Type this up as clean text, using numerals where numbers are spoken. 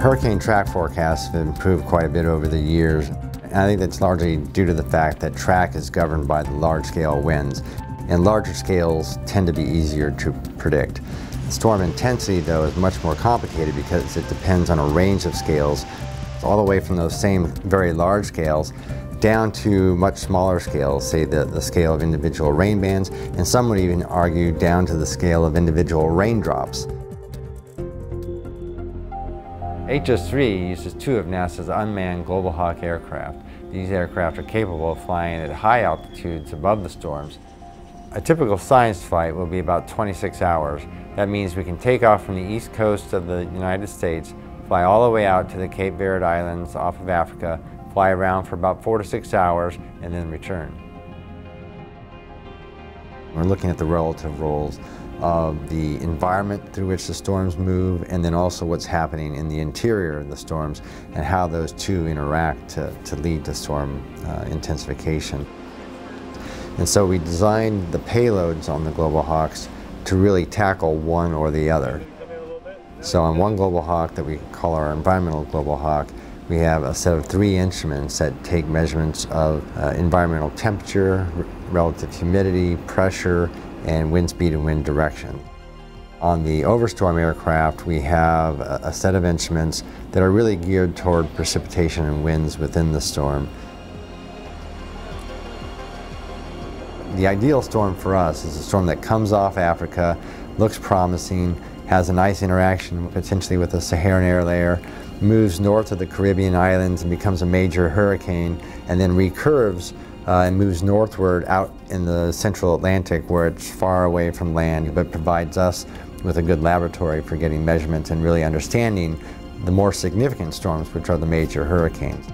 Hurricane track forecasts have improved quite a bit over the years. And I think that's largely due to the fact that track is governed by the large-scale winds, and larger scales tend to be easier to predict. Storm intensity, though, is much more complicated because it depends on a range of scales, all the way from those same very large scales down to much smaller scales, say the scale of individual rain bands, and some would even argue down to the scale of individual raindrops. HS-3 uses two of NASA's unmanned Global Hawk aircraft. These aircraft are capable of flying at high altitudes above the storms. A typical science flight will be about 26 hours. That means we can take off from the east coast of the United States, fly all the way out to the Cape Verde Islands off of Africa, fly around for about 4 to 6 hours, and then return. We're looking at the relative roles of the environment through which the storms move, and then also what's happening in the interior of the storms and how those two interact to lead to storm intensification. And so we designed the payloads on the Global Hawks to really tackle one or the other. So on one Global Hawk that we call our environmental Global Hawk, we have a set of 3 instruments that take measurements of environmental temperature, relative humidity, pressure, and wind speed and wind direction. On the overstorm aircraft, we have a set of instruments that are really geared toward precipitation and winds within the storm. The ideal storm for us is a storm that comes off Africa, looks promising, has a nice interaction potentially with the Saharan air layer, moves north of the Caribbean islands and becomes a major hurricane, and then recurves and moves northward out in the central Atlantic where it's far away from land, but provides us with a good laboratory for getting measurements and really understanding the more significant storms, which are the major hurricanes.